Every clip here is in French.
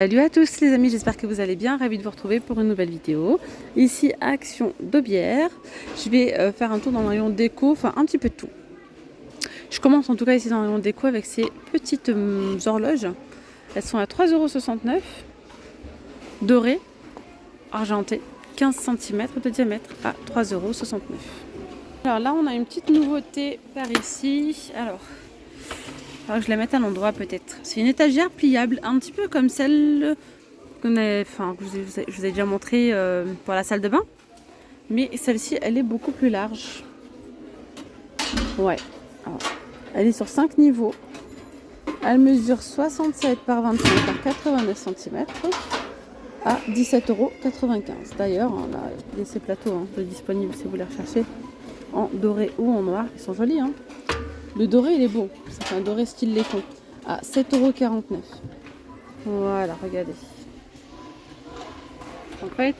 Salut à tous les amis, j'espère que vous allez bien, ravi de vous retrouver pour une nouvelle vidéo. Ici Action d'Aubière, je vais faire un tour dans le rayon déco, enfin un petit peu de tout. Je commence en tout cas ici dans le rayon déco avec ces petites horloges. Elles sont à 3,69 €, dorées, argentées, 15 cm de diamètre à 3,69 €. Alors là on a une petite nouveauté par ici. Alors je la mette à l'endroit peut-être. C'est une étagère pliable, un petit peu comme celle que je vous ai déjà montré pour la salle de bain. Mais celle-ci, elle est beaucoup plus large. Ouais. Alors, elle est sur 5 niveaux. Elle mesure 67 par 25 par 89 cm à 17,95 €. D'ailleurs, là, il y a ces plateaux de disponibles si vous les recherchez en doré ou en noir. Ils sont jolis. Le doré, il est beau. C'est un doré style laiton à 7,49 €. Voilà, regardez. En fait,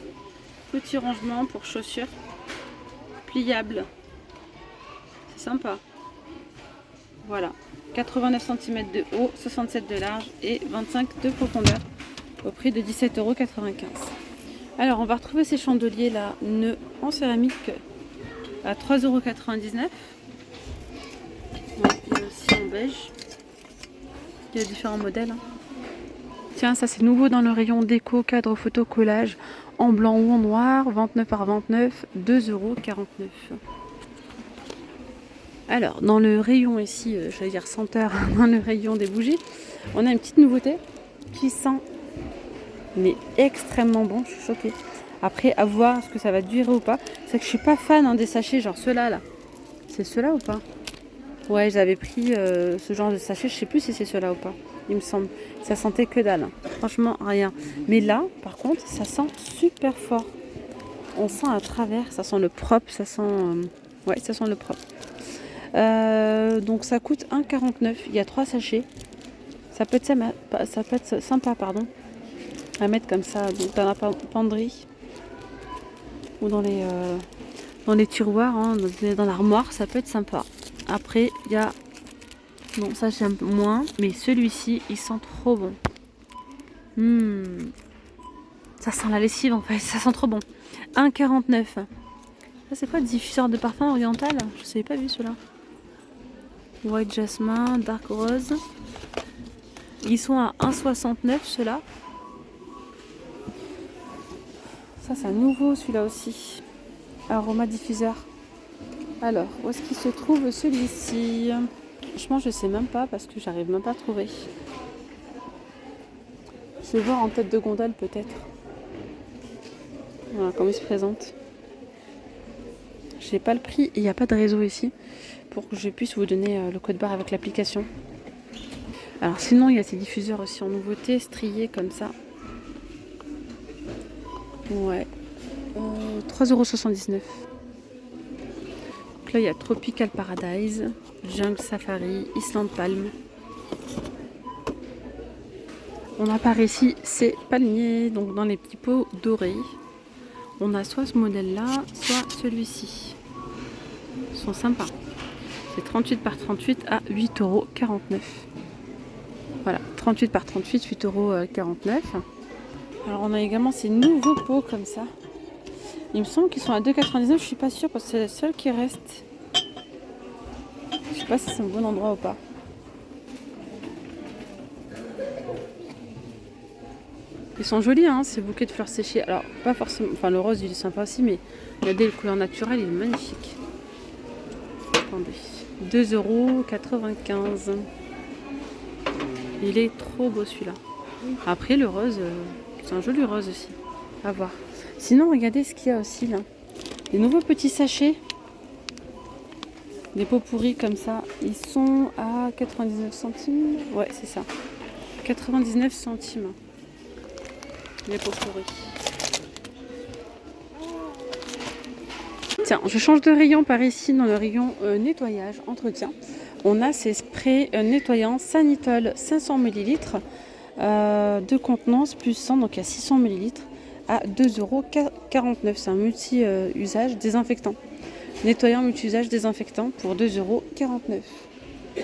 petit rangement pour chaussures pliable. C'est sympa. Voilà. 89 cm de haut, 67 de large et 25 de profondeur au prix de 17,95 €. Alors, on va retrouver ces chandeliers là, nœuds en céramique à 3,99 €. Il y a aussi en beige. Il y a différents modèles. Tiens, ça c'est nouveau dans le rayon déco, cadre photo, collage en blanc ou en noir, 29 par 29, 2,49 €. Alors, dans le rayon ici, j'allais dire senteur, dans le rayon des bougies, on a une petite nouveauté qui sent mais extrêmement bon, je suis choquée. Après, à voir ce que ça va durer ou pas. C'est que je suis pas fan des sachets, genre ceux-là, là. C'est ceux-là ou pas? Ouais, j'avais pris ce genre de sachet, je sais plus si c'est ceux-là ou pas. Il me semble. Ça sentait que dalle. Franchement, rien. Mais là, par contre, ça sent super fort. On sent à travers, ça sent le propre, ça sent... ouais, ça sent le propre. Donc ça coûte 1,49 €. Il y a 3 sachets. Ça peut être sympa, pardon, à mettre comme ça dans la penderie ou dans les tiroirs, dans l'armoire. Ça peut être sympa. Après, il y a... bon, ça j'aime moins, mais celui-ci, il sent trop bon. Ça sent la lessive en fait, ça sent trop bon. 1,49 €. Ça c'est quoi, diffuseur de parfum oriental? Je savais pas vu cela. White Jasmine, Dark Rose. Ils sont à 1,69 € ceux-là. Ça c'est un nouveau celui-là aussi. Aroma diffuseur. Alors, où est-ce qu'il se trouve celui-ci? Franchement, je sais même pas parce que j'arrive même pas à trouver. Je vais voir en tête de gondole peut-être. Voilà comment il se présente. Je n'ai pas le prix et il n'y a pas de réseau ici pour que je puisse vous donner le code barre avec l'application. Alors sinon, il y a ces diffuseurs aussi en nouveauté, striés comme ça. Ouais. 3,79 €. Donc là, il y a Tropical Paradise, Jungle Safari, Island Palm. On a par ici ces palmiers, donc dans les petits pots dorés. On a soit ce modèle-là, soit celui-ci. Ils sont sympas. C'est 38 par 38 à 8,49 €. Voilà, 38 par 38, 8,49 €. Alors on a également ces nouveaux pots comme ça. Il me semble qu'ils sont à 2,99 €, je suis pas sûre parce que c'est le seul qui reste. Je sais pas si c'est un bon endroit ou pas. Ils sont jolis, ces bouquets de fleurs séchées. Alors, pas forcément... enfin, le rose, il est sympa aussi, mais regardez, le couleur naturelle, il est magnifique. Attendez. 2,95 €. Il est trop beau, celui-là. Après, le rose, c'est un joli rose aussi. À voir. Sinon, regardez ce qu'il y a aussi, là. Des nouveaux petits sachets. Des pots pourris, comme ça. Ils sont à 99 centimes. Ouais, c'est ça. 99 centimes. Les pots pourris. Tiens, je change de rayon par ici dans le rayon nettoyage, entretien. On a ces sprays nettoyants Sanitol 500 ml de contenance plus 100, donc à 600 ml à 2,49 €. C'est un multi-usage désinfectant. Nettoyant multi-usage désinfectant pour 2,49 €.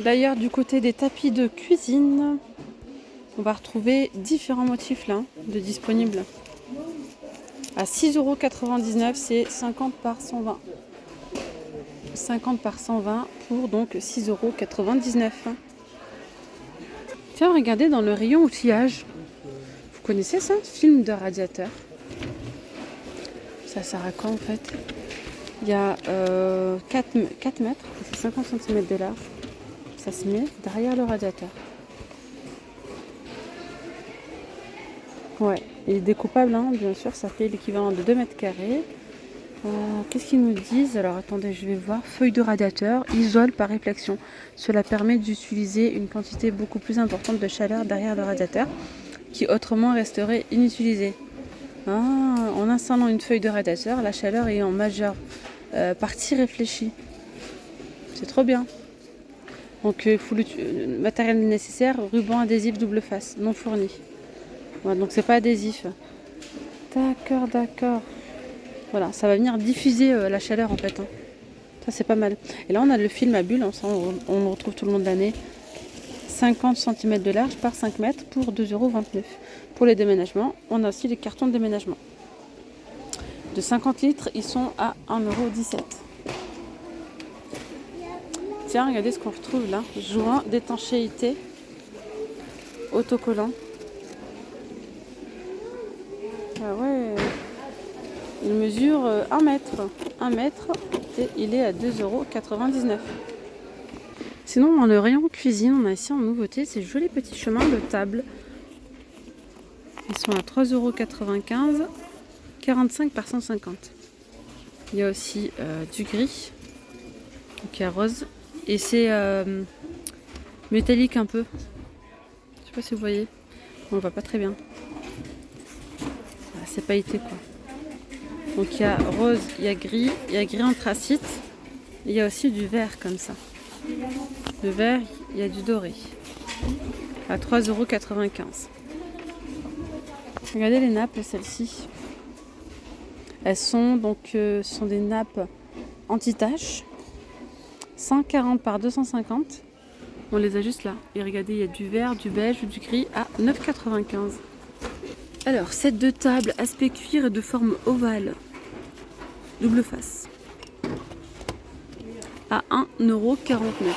D'ailleurs, du côté des tapis de cuisine, On va retrouver différents motifs là, de disponibles. À 6,99 €, c'est 50 par 120. 50 par 120 pour donc 6,99 €. Tiens, regardez dans le rayon outillage. Vous connaissez ça? Film de radiateur. Ça sert à quoi en fait? Il y a 4 mètres, c'est 50 cm de large. Ça se met derrière le radiateur. Ouais, il est découpable, hein, bien sûr, ça fait l'équivalent de 2 mètres carrés. Qu'est-ce qu'ils nous disent? Alors attendez, je vais voir. Feuille de radiateur, isole par réflexion. Cela permet d'utiliser une quantité beaucoup plus importante de chaleur derrière le radiateur qui autrement resterait inutilisée. En installant une feuille de radiateur, la chaleur est en majeure partie réfléchie. C'est trop bien. Donc matériel nécessaire, ruban adhésif double face, non fourni. Voilà, donc c'est pas adhésif. D'accord. Voilà, ça va venir diffuser la chaleur en fait. Ça c'est pas mal. Et là on a le film à bulles, on le retrouve tout le long de l'année. 50 cm de large par 5 mètres pour 2,29 €. Pour les déménagements, on a aussi les cartons de déménagement. De 50 litres, ils sont à 1,17 €. Tiens, regardez ce qu'on retrouve là. Joint d'étanchéité autocollant. Ah ouais. Il mesure 1 mètre. 1 mètre et il est à 2,99 €. Sinon, dans le rayon cuisine, on a ici en nouveauté ces jolis petits chemins de table. Ils sont à 3,95 €, 45 par 150. Il y a aussi du gris, donc il y a rose. Et c'est métallique un peu. Je sais pas si vous voyez. On voit pas très bien. Voilà, c'est pailleté quoi. Donc il y a rose, il y a gris anthracite. Il y a aussi du vert comme ça. Le vert, il y a du doré. À 3,95 €. Regardez les nappes, celles-ci. Elles sont donc sont des nappes anti-taches. 140 par 250. On les a juste là. Et regardez, il y a du vert, du beige, du gris à 9,95 €. Alors, set de table, aspect cuir et de forme ovale. Double face. À 1,49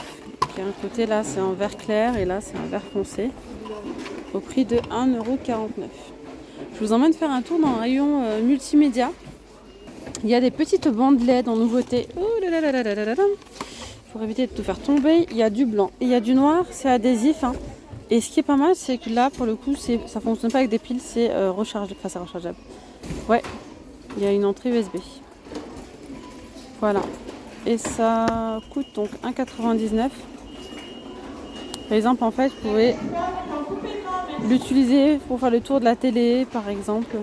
€. Un côté là, c'est en vert clair et là, c'est en vert foncé. Au prix de 1,49 €. Je vous emmène faire un tour dans le rayon multimédia. Il y a des petites bandes LED en nouveauté. Pour éviter de tout faire tomber, il y a du blanc et il y a du noir, c'est adhésif. Et ce qui est pas mal, c'est que là, pour le coup, ça fonctionne pas avec des piles, c'est rechargeable. Enfin, c'est rechargeable. Ouais, il y a une entrée USB. Voilà. Et ça coûte donc 1,99 €. Par exemple, en fait, vous pouvez l'utiliser pour faire le tour de la télé, par exemple.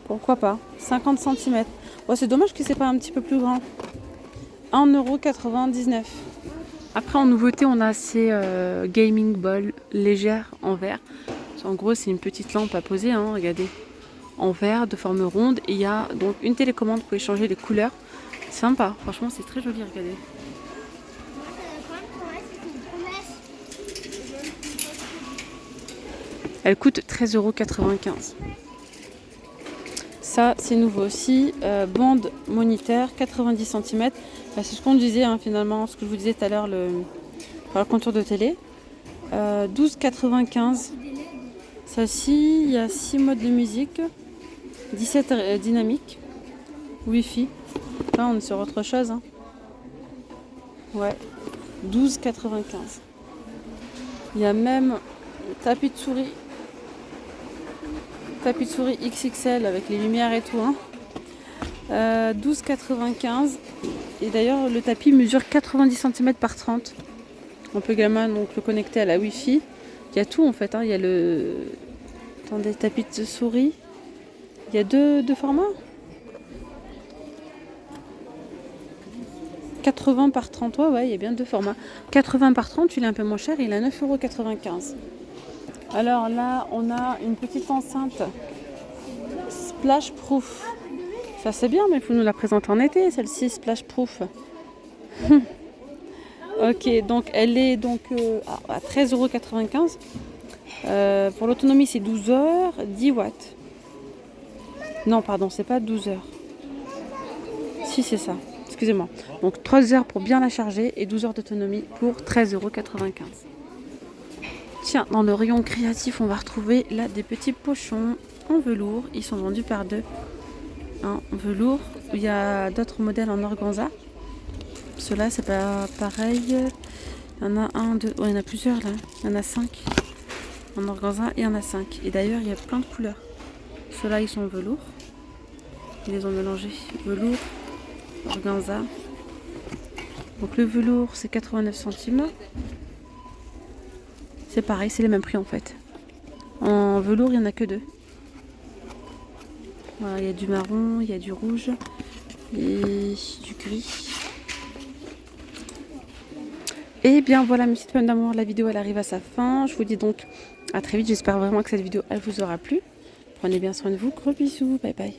Pourquoi pas. 50 cm. Bon, c'est dommage que c'est pas un petit peu plus grand. 1,99 €. Après, en nouveauté, on a ces gaming balls légères en verre. En gros, c'est une petite lampe à poser, regardez. En verre, de forme ronde. Et il y a donc une télécommande, vous pouvez changer les couleurs. Sympa, franchement, c'est très joli, regardez. Elle coûte 13,95 €. Ça, c'est nouveau aussi. Bande moniteur, 90 cm. C'est ce qu'on disait finalement, ce que je vous disais tout à l'heure, le contour de télé. 12,95 €. Ça-ci, il y a 6 modes de musique. 17 dynamiques. Wi-Fi. Là, on est sur autre chose. Ouais. 12,95 €. Il y a même tapis de souris. Tapis de souris XXL avec les lumières et tout. 12,95 €. Et d'ailleurs, le tapis mesure 90 cm par 30. On peut également donc le connecter à la Wi-Fi. Il y a tout en fait. Il y a le tapis de souris. Il y a deux formats. 80 par 30, ouais, il y a bien deux formats. 80 par 30, il est un peu moins cher, il est à 9,95 €. Alors là, on a une petite enceinte Splash Proof. Ça c'est bien, mais il faut nous la présenter en été, celle-ci, Splash Proof. Ok, donc elle est donc à 13,95 €. Pour l'autonomie, c'est 12 heures, 10 watts. Non, pardon, c'est pas 12 heures. Si, c'est ça. Excusez-moi. Donc 3 heures pour bien la charger et 12 heures d'autonomie pour 13,95 €. Tiens, dans le rayon créatif, on va retrouver là des petits pochons en velours. Ils sont vendus par deux. En velours. Il y a d'autres modèles en organza. Ceux-là, c'est pas pareil. Il y en a un, deux. Oh, il y en a plusieurs là. Il y en a 5. En organza, il y en a 5. Et d'ailleurs, il y a plein de couleurs. Ceux-là, ils sont en velours. Ils les ont mélangés. Velours, organza. Donc le velours, c'est 89 centimes. C'est pareil, c'est les mêmes prix en fait. En velours, il n'y en a que deux. Voilà, il y a du marron, il y a du rouge et du gris. Et bien voilà mes petites pommes d'amour, la vidéo elle arrive à sa fin. Je vous dis donc à très vite, j'espère vraiment que cette vidéo elle vous aura plu. Prenez bien soin de vous, gros bisous, bye bye.